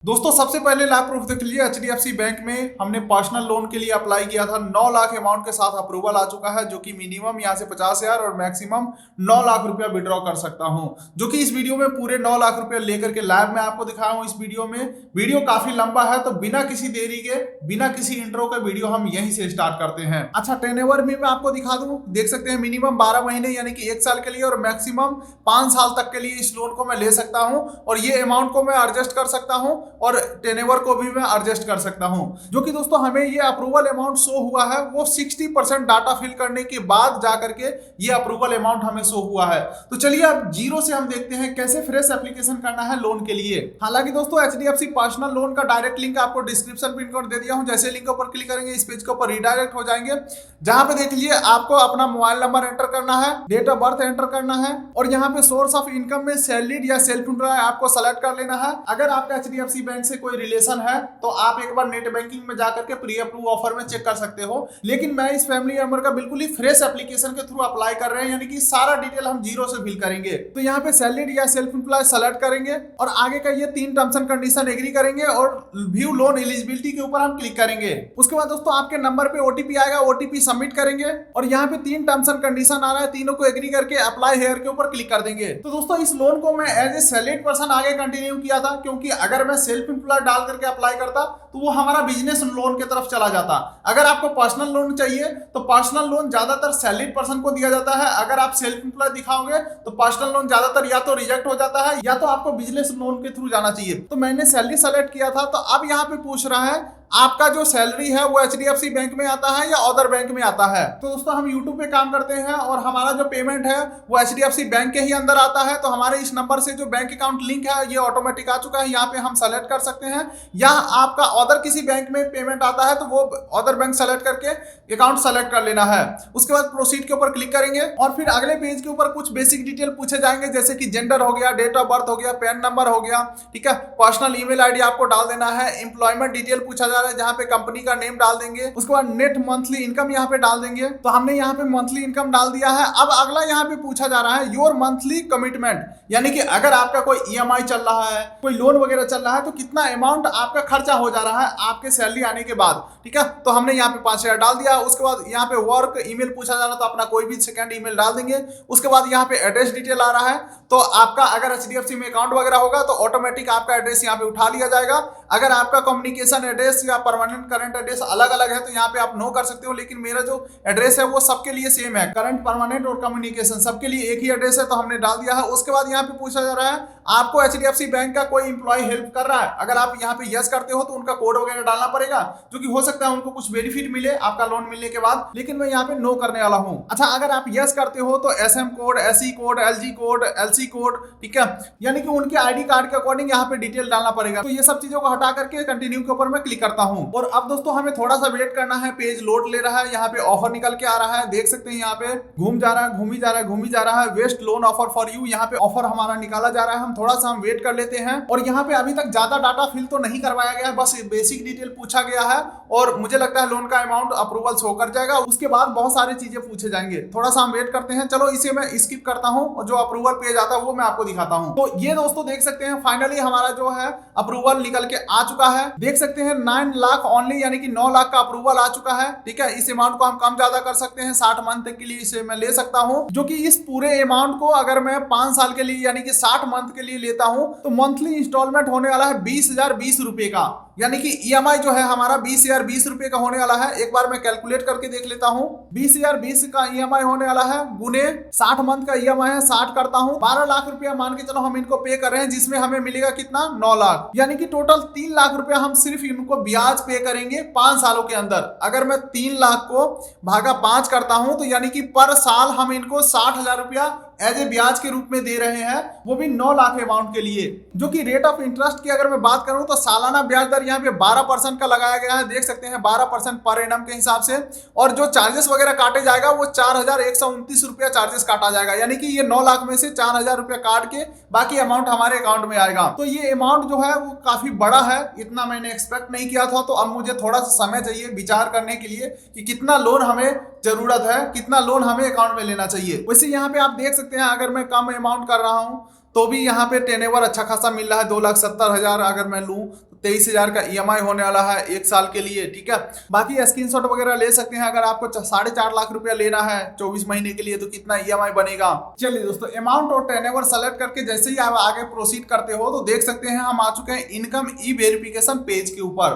दोस्तों सबसे पहले लाइव प्रूफ देख लीजिए। एचडीएफसी बैंक में हमने पर्सनल लोन के लिए अप्लाई किया था। 9 लाख अमाउंट के साथ अप्रूवल आ चुका है, जो कि मिनिमम यहाँ से 50,000 और मैक्सिमम 9 लाख रुपया विड्रॉ कर सकता हूँ, जो कि इस वीडियो में पूरे 9 लाख रुपया लेकर के लाइव में आपको दिखाया हूँ। इस वीडियो में वीडियो काफी लंबा है, तो बिना किसी देरी के, बिना किसी इंट्रो के वीडियो हम यहीं से स्टार्ट करते हैं। अच्छा, टेनओवर भी मैं आपको दिखा दूं। देख सकते हैं मिनिमम 12 महीने यानी कि 1 साल के लिए और मैक्सिमम 5 साल तक के लिए इस लोन को मैं ले सकता हूं, और ये अमाउंट को मैं एडजस्ट कर सकता हूं और टेनओवर को भी मैं एडजस्ट कर सकता हूं। जो कि दोस्तों हमें ये अप्रूवल अमाउंट शो हुआ है वो 60% डाटा फिल करने के बाद जाकर के ये अप्रूवल अमाउंट हमें शो हुआ है। तो चलिए अब जीरो से हम देखते हैं कैसे फ्रेश एप्लीकेशन करना है लोन के लिए। हालांकि दोस्तों एचडीएफसी पर्सनल लोन का डायरेक्ट लिंक आपको डिस्क्रिप्शन पिन कर दे दिया हूं। जैसे लिंक पर क्लिक करेंगे इस पेज के ऊपर रिडायरेक्ट हो जाएंगे, जहां पे देख लीजिए आपको अपना मोबाइल नंबर एंटर करना है, डेट ऑफ बर्थ एंटर करना है, और यहाँ पे सोर्स ऑफ इनकम में सैलरीड या सेल्फ एम्प्लॉय आपको सेलेक्ट कर लेना है। अगर आपका एचडीएफसी बैंक से कोई रिलेशन है तो आप एक बार नेट बैंकिंग में जाकर के प्री अप्रूव ऑफर में चेक कर सकते हो। लेकिन मैं इस फैमिली मेंबर का बिल्कुल ही फ्रेश एप्लीकेशन के थ्रू अप्लाई कर रहे हैं, यानी कि सारा डिटेल हम जीरो से फिल करेंगे। तो यहाँ पे सैलरीड या सेल्फ एम्प्लॉय सेलेक्ट करेंगे और आगे का ये 3 टर्म्स एंड कंडीशन एग्री करेंगे और व्यू लोन एलिजिबिलिटी के ऊपर हम क्लिक करेंगे। उसके बाद दोस्तों आपके नंबर पे ओटीपी आएगा, ओटीपी सबमिट करेंगे और यहाँ पे 3 टर्म्स एंड कंडीशन आ रहा है, तीनों को एग्री करके अप्लाई हेयर के ऊपर क्लिक कर देंगे। तो दोस्तों इस लोन को मैं एज ए सैलरीड पर्सन आगे कंटिन्यू किया था, क्योंकि अगर मैं सेल्फ एम्प्लॉय डाल करके अप्लाई करता तो वो हमारा बिजनेस लोन की तरफ चला जाता। अगर आपको पर्सनल लोन चाहिए तो पर्सनल लोन ज्यादातर सैलरीड पर्सन को दिया जाता है। अगर आप सेल्फ एम्प्लॉय दिखाओगे तो पर्सनल लोन ज्यादातर या तो रिजेक्ट हो जाता है या तो आपको बिजनेस लोन के थ्रू जाना चाहिए। तो मैंने सैलरी सेलेक्ट किया था। तो अब यहाँ पे पूछ रहा है आपका जो सैलरी है वो एचडीएफसी बैंक में आता है या अदर बैंक में आता है। तो दोस्तों हम यूट्यूब पे काम करते हैं और हमारा जो पेमेंट है वो एचडीएफसी बैंक के ही अंदर आता है। तो हमारे इस नंबर से जो बैंक अकाउंट लिंक है ये ऑटोमेटिक आ चुका है, यहाँ पे हम सेलेक्ट कर सकते हैं। या आपका अदर किसी बैंक में पेमेंट आता है तो वो अदर बैंक सेलेक्ट करके अकाउंट सेलेक्ट कर लेना है। उसके बाद प्रोसीड के ऊपर क्लिक करेंगे और फिर अगले पेज के ऊपर कुछ बेसिक डिटेल पूछे जाएंगे, जैसे कि जेंडर हो गया, डेट ऑफ बर्थ हो गया, पैन नंबर हो गया, ठीक है, पर्सनल ईमेल आईडी आपको डाल देना है, एम्प्लॉयमेंट डिटेल पूछा जा रहा है जहां पे कंपनी का नेम डाल देंगे। उसके बाद नेट मंथली इनकम यहाँ पे डाल देंगे। तो हमने यहाँ पे मंथली इनकम डाल दिया है। अब अगला यहाँ पे पूछा जा रहा है योर मंथली कमिटमेंट, यानी कि अगर आपका कोई ईएमआई चल रहा है, कोई लोन वगैरह चल रहा है तो कितना अमाउंट आपका खर्चा हो जा रहा है आपके सैलरी आने के बाद, ठीक है। तो हमने यहाँ पे 5,000 डाल दिया। उसके बाद यहाँ पे वर्क ईमेल पूछा जा रहा है तो अपना कोई भी सेकंड ईमेल डाल देंगे। उसके बाद यहाँ पे एड्रेस डिटेल आ रहा है, तो आपका अगर एचडीएफसी में अकाउंट वगैरह होगा तो ऑटोमेटिक आपका एड्रेस यहाँ पे उठा लिया जाएगा। अगर आपका कम्युनिकेशन एड्रेस या परमानेंट करंट एड्रेस अलग अलग है तो यहाँ पे आप नो कर सकते हो, लेकिन मेरा जो एड्रेस है वो सबके लिए सेम है, करंट, परमानेंट और कम्युनिकेशन सबके लिए एक ही एड्रेस है, तो हमने डाल दिया है। उसके बाद यहाँ पे पूछा जा रहा है आपको एचडीएफसी बैंक का कोई इंप्लॉय हेल्प कर रहा है। अगर आप यहाँ पे यस करते हो तो उनका कोड वगैरह डालना पड़ेगा, जो कि हो सकता है उनको कुछ बेनिफिट मिले आपका लोन मिलने के बाद, लेकिन मैं यहाँ पे नो करने वाला हूँ। अच्छा, अगर आप यस करते हो तो SM code, SE code, LG code, LC code, ठीक है, यानी कि उनके आईडी कार्ड के अकॉर्डिंग यहाँ पे डिटेल डालना पड़ेगा। तो ये सब चीजों को हटा करके कंटिन्यू के ऊपर मैं क्लिक करता हूँ। और अब दोस्तों हमें थोड़ा सा वेट करना है, पेज लोड ले रहा है। यहाँ पे ऑफर निकल के आ रहा है, देख सकते हैं यहाँ पे घूम जा रहा है, घूमी जा रहा है, घूमी जा रहा है, best loan offer for you. यहाँ पे ऑफर हमारा निकाला जा रहा है, हम थोड़ा सा हम वेट कर लेते हैं। और यहाँ पे अभी तक ज्यादा डाटा फिल तो नहीं करवाया गया है, बस बेसिक डिटेल पूछा गया है और मुझे लगता है लोन का अमाउंट अप्रूवल शो कर जाएगा। उसके बाद बहुत सारी चीजें पूछे जाएंगे, थोड़ा सा हम वेट करते हैं। चलो इसे मैं स्किप करता हूँ और जो अप्रूवल पेज आता है वो मैं आपको दिखाता हूँ। तो ये दोस्तों देख सकते हैं फाइनली हमारा जो है अप्रूवल निकल के आ चुका है। देख सकते हैं 9 लाख ओनली, यानी कि 9 लाख का अप्रूवल आ चुका है, ठीक है। इस अमाउंट को हम कम ज्यादा कर सकते हैं, 60 मंथ तक के लिए इसे मैं ले सकता हूं, जो कि इस पूरे अमाउंट को अगर मैं 5 साल के लिए यानी कि 60 मंथ के लिए लेता हूं तो मंथली इंस्टॉलमेंट होने वाला है 20,020 रुपए का, यानी कि ईएमआई जो है हमारा 20,020 रुपए का होने वाला है। एक बार मैं कैलकुलेट करके देख लेता हूं। 20,020 का ईएमआई होने वाला है गुने 60 मंथ का ईएमआई है, 60 करता हूं, 12 लाख रुपया मान के चलो हम इनको पे कर रहे हैं, जिसमें हमें मिलेगा कितना, 9 लाख, यानी कि टोटल 3 लाख रुपया हम सिर्फ इनको ब्याज पे करेंगे 5 सालों के अंदर। अगर मैं 3 लाख को भागा 5 करता हूं तो यानी कि पर साल हम इनको 60,000 रुपया एज ए ब्याज के रूप में दे रहे हैं, वो भी 9 लाख अमाउंट के लिए। जो कि रेट ऑफ इंटरेस्ट की अगर मैं बात करूं तो सालाना ब्याज दर यहाँ पे 12% का लगाया गया है, देख सकते हैं 12% पर एनम के हिसाब से। और जो चार्जेस वगैरह काटे जाएगा वो 4,129 रुपया चार्जेस काटा जाएगा, यानी कि ये 9 लाख में से 4,000 रुपया काट के बाकी अमाउंट हमारे अकाउंट में आएगा। तो ये अमाउंट जो है वो काफी बड़ा है, इतना मैंने एक्सपेक्ट नहीं किया था। तो अब मुझे थोड़ा सा समय चाहिए विचार करने के लिए कि कितना लोन हमें जरूरत है, कितना लोन हमें अकाउंट में लेना चाहिए। वैसे यहाँ पे आप देख सकते हैं अगर मैं कम अमाउंट कर रहा हूँ तो भी यहाँ पे टेनेवर अच्छा खासा मिल रहा है, 2,70,000 अगर मैं लूँ 23,000 का EMI होने वाला है 1 साल के लिए। ठीक है, बाकी स्क्रीनशॉट वगैरह ले सकते हैं। अगर आपको 4.5 लाख रुपया लेना है 24 महीने के लिए तो कितना EMI बनेगा। चलिए दोस्तों, अमाउंट और टर्नओवर सेलेक्ट करके जैसे ही आप आगे प्रोसीड करते हो तो देख सकते हैं हम आ चुके हैं इनकम ई वेरिफिकेशन पेज के ऊपर।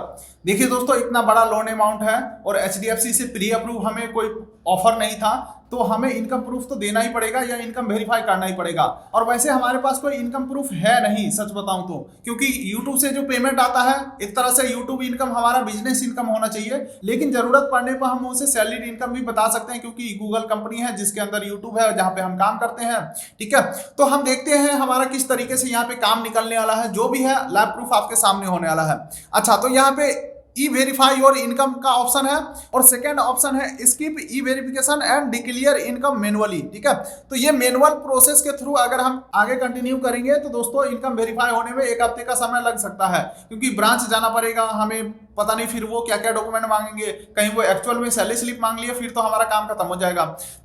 देखिए दोस्तों, इतना बड़ा लोन अमाउंट है और HDFC से प्री अप्रूव हमें कोई ऑफर नहीं था, तो हमें इनकम प्रूफ तो देना ही पड़ेगा या इनकम वेरीफाई करना ही पड़ेगा। और वैसे हमारे पास कोई इनकम प्रूफ है नहीं, सच बताऊं तो, क्योंकि YouTube से जो पेमेंट आता है एक तरह से YouTube इनकम हमारा बिजनेस इनकम होना चाहिए, लेकिन जरूरत पड़ने पर हम उसे सैलरी इनकम भी बता सकते हैं, क्योंकि गूगल कंपनी है जिसके अंदर YouTube है जहां पे हम काम करते हैं। ठीक है, तो हम देखते हैं हमारा किस तरीके से यहाँ पे काम निकलने वाला है। जो भी है लैब प्रूफ आपके सामने होने वाला है। अच्छा, तो यहाँ पे ई वेरीफाई योर इनकम का ऑप्शन है और सेकंड ऑप्शन है skip E verification and declare income manually. ठीक है, तो ये मैनुअल प्रोसेस के थ्रू अगर हम आगे कंटिन्यू करेंगे तो दोस्तों इनकम वेरीफाई होने में 1 हफ्ते का समय लग सकता है, क्योंकि ब्रांच जाना पड़ेगा हमें, पता नहीं फिर वो क्या क्या डॉक्यूमेंट मांगेंगे, कहीं वो एक्चुअल में सैलरी स्लिप मांग लिया फिर तो हमारा काम खत्म हो जाएगा।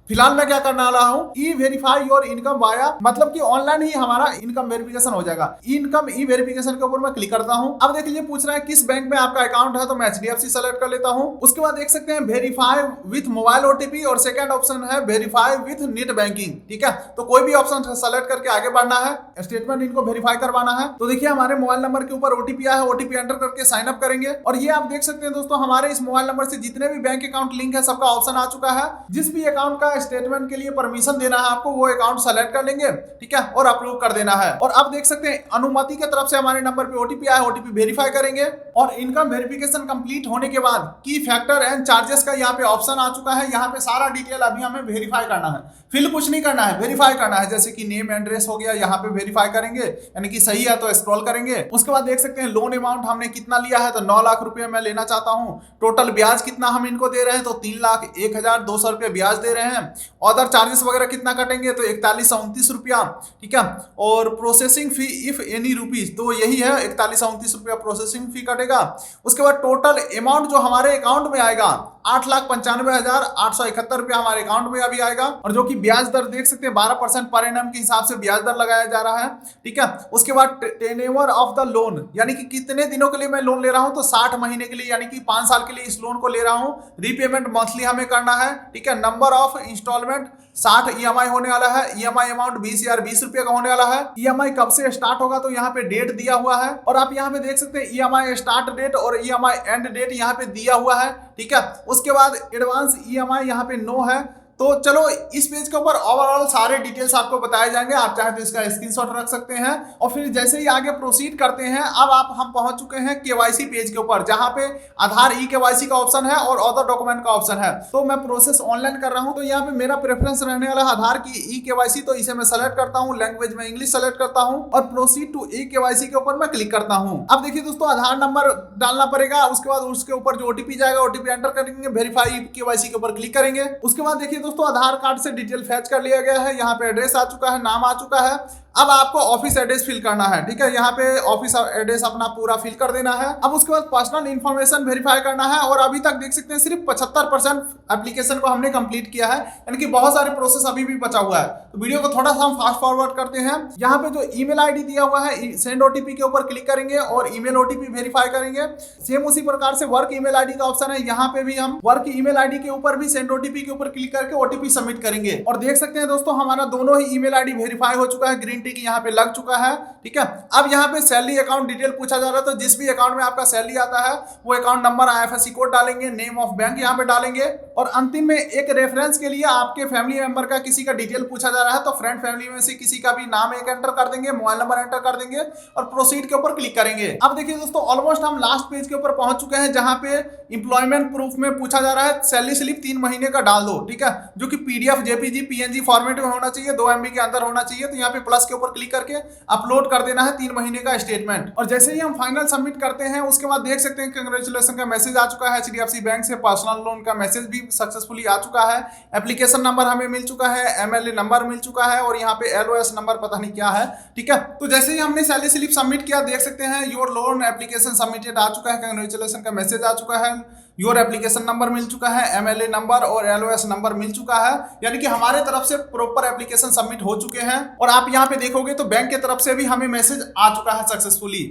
फिलहाल मैं क्या करने वाला हूँ, ई वेरीफाई योर इनकम वाया, मतलब कि ऑनलाइन ही हमारा इनकम वेरिफिकेशन हो जाएगा। इनकम ई वेरिफिकेशन के ऊपर मैं क्लिक करता हूँ। अब देखिए ये पूछ रहा है किस बैंक में आपका अकाउंट है, तो मैं HDFC सेलेक्ट कर लेता हूँ। उसके बाद देख सकते हैं वेरीफाई विथ मोबाइल OTP और सेकंड ऑप्शन है वेरीफाई विथ नेट बैंकिंग। ठीक है, तो कोई भी ऑप्शन सेलेक्ट करके आगे बढ़ना है, स्टेटमेंट इनको वेरीफाई करवाना है। तो देखिए हमारे मोबाइल नंबर के ऊपर OTP आया है, OTP एंटर करके साइन अप करेंगे। और ये आप देख सकते हैं दोस्तों, हमारे इस मोबाइल नंबर से जितने भी बैंक अकाउंट लिंक है सबका ऑप्शन आ चुका है। जिस भी अकाउंट का स्टेटमेंट के लिए परमिशन देना है आपको, वो अकाउंट सेलेक्ट कर लेंगे। ठीक है, और अप्रूव कर देना है। और अब देख सकते हैं अनुमति की तरफ से हमारे नंबर पे OTP आया, OTP वेरीफाई करेंगे। और इनकम वेरिफिकेशन कंप्लीट होने के बाद की फैक्टर एंड चार्जेस का यहाँ पे ऑप्शन आ चुका है। यहाँ पे सारा डिटेल अभी हमें वेरीफाई करना है, फिल कुछ नहीं करना है, वेरीफाई करना है। जैसे कि नेम एड्रेस हो गया, यहाँ पे वेरीफाई करेंगे, यानी कि सही है तो स्क्रॉल करेंगे। उसके बाद देख सकते हैं लोन अमाउंट हमने कितना लिया है, तो 9 लाख रुपए मैं लेना चाहता हूँ। टोटल ब्याज कितना हम इनको दे रहे हैं, तो 3,01,200 रुपये ब्याज दे रहे हैं। अदर चार्जेस वगैरह कितना कटेंगे, तो 4129 रुपया। ठीक है, और processing fee if any rupees, तो यही है 4129 रुपया प्रोसेसिंग फी कटेगा। उसके बाद टोटल अमाउंट जो हमारे अकाउंट में आएगा 8,95,871 रुपया हमारे अकाउंट में अभी आएगा। और जो कि ब्याज दर देख सकते हैं 12% पर एनम के हिसाब से ब्याज दर लगाया जा रहा है। ठीक है, उसके बाद टेन्योर ऑफ द लोन, यानी कि कितने दिनों के लिए मैं लोन ले रहा हूं, तो 60 महीने के लिए, यानी कि 5 साल के लिए इस लोन को ले रहा हूं। रीपेमेंट मंथली हमें करना है। ठीक है, नंबर ऑफ इंस्टॉलमेंट 60 EMI होने वाला है। EMI अमाउंट 20,020 रुपये का होने वाला है। EMI कब से स्टार्ट होगा, तो यहाँ पे डेट दिया हुआ है। और आप यहाँ पे देख सकते हैं EMI स्टार्ट डेट और EMI एंड डेट यहाँ पे दिया हुआ है। ठीक है, उसके बाद एडवांस EMI यहाँ पे नो है। तो चलो इस पेज के ऊपर ओवरऑल सारे डिटेल्स आपको बताए जाएंगे, आप चाहे तो इसका स्क्रीनशॉट रख सकते हैं। और फिर जैसे ही आगे प्रोसीड करते हैं, अब हम पहुंच चुके हैं KYC पेज के ऊपर, जहां पे आधार KYC का ऑप्शन है और अदर डॉक्यूमेंट का ऑप्शन है। तो मैं प्रोसेस ऑनलाइन कर रहा हूं, तो यहाँ पे मेरा प्रेफरेंस रहने वाला है आधार की KYC, तो इसे मैं सेलेक्ट करता हूँ। लैंग्वेज में इंग्लिश सेलेक्ट करता हूँ और प्रोसीड टू KYC के ऊपर मैं क्लिक करता हूँ। अब देखिए दोस्तों, आधार नंबर डालना पड़ेगा। उसके बाद उसके ऊपर जो OTP जाएगा, OTP एंटर करेंगे, वेरीफाई KYC के ऊपर क्लिक करेंगे। उसके बाद देखिए दोस्तों, आधार कार्ड से डिटेल फैच कर लिया गया है। यहाँ पे एड्रेस आ चुका है, नाम आ चुका है। अब आपको ऑफिस एड्रेस फिल करना है। ठीक है, यहाँ पे ऑफिस एड्रेस अपना पूरा फिल कर देना है। अब उसके बाद पर्सनल इंफॉर्मेशन वेरीफाई करना है। और अभी तक देख सकते हैं सिर्फ 75% एप्लीकेशन को हमने कंप्लीट किया है, यानी कि बहुत सारे प्रोसेस अभी भी बचा हुआ है। तो वीडियो को थोड़ा सा हम फास्ट फॉरवर्ड करते हैं। यहाँ पे जो ईमेल आईडी दिया हुआ है, सेंड OTP के ऊपर क्लिक करेंगे और ईमेल OTP वेरीफाई करेंगे। सेम उसी प्रकार से वर्क ईमेल आईडी का ऑप्शन है, यहाँ पे भी हम वर्क ईमेल आईडी के ऊपर भी सेंड OTP के ऊपर क्लिक करके OTP सबमिट करेंगे। और देख सकते हैं दोस्तों, हमारा दोनों ही ईमेल आईडी वेरीफाई हो चुका है, ग्रीन टिक यहाँ पे लग चुका है। ठीक है, अब यहाँ पे सैलरी अकाउंट डिटेल पूछा जा रहा है, तो जिस भी अकाउंट में आपका सैलरी आता है वो अकाउंट नंबर, IFSC कोड डालेंगे, नेम ऑफ बैंक यहाँ पे डालेंगे। और अंतिम में एक रेफरेंस के लिए आपके फैमिली मेंबर का किसी का डिटेल पूछा जा रहा है, तो फ्रेंड फैमिली में से किसी का भी नाम एक एंटर कर देंगे, मोबाइल नंबर एंटर कर देंगे और प्रोसीड के ऊपर क्लिक करेंगे। अब देखिए दोस्तों, ऑलमोस्ट हम लास्ट पेज के ऊपर पहुंच चुके हैं, जहां पे इंप्लॉयमेंट प्रूफ में पूछा जा रहा है सैलरी स्लिप 3 महीने का डाल दो। ठीक है, जो कि PDF, JPG, PNG फॉर्मेट में होना चाहिए, 2 MB के अंदर होना चाहिए। तो यहाँ पे प्लस के ऊपर क्लिक करके अपलोड कर देना है 3 महीने का स्टेटमेंट। और जैसे ही हम फाइनल सबमिट करते हैं, उसके बाद देख सकते हैं कंग्रेचुलेशन का मैसेज आ चुका है। HDFC बैंक से पर्सनल लोन का मैसेज भी सक्सेसफुली आ चुका है। एप्लीकेशन नंबर हमें मिल चुका है, MLA नंबर मिल चुका है और यहाँ पे LOS नंबर पता नहीं क्या है। ठीक है, तो जैसे ही हमने सैलरी स्लिप सबमिट किया, देख सकते हैं योर लोन एप्लीकेशन सबमिटेड आ चुका है, कंग्रेचुलेशन का मैसेज आ चुका है, योर एप्लीकेशन नंबर मिल चुका है, MLA नंबर और LOS नंबर मिल चुका है। यानी कि हमारे तरफ से प्रॉपर एप्लीकेशन सबमिट हो चुके हैं। और आप यहाँ पे देखोगे तो बैंक की तरफ से भी हमें मैसेज आ चुका है सक्सेसफुली।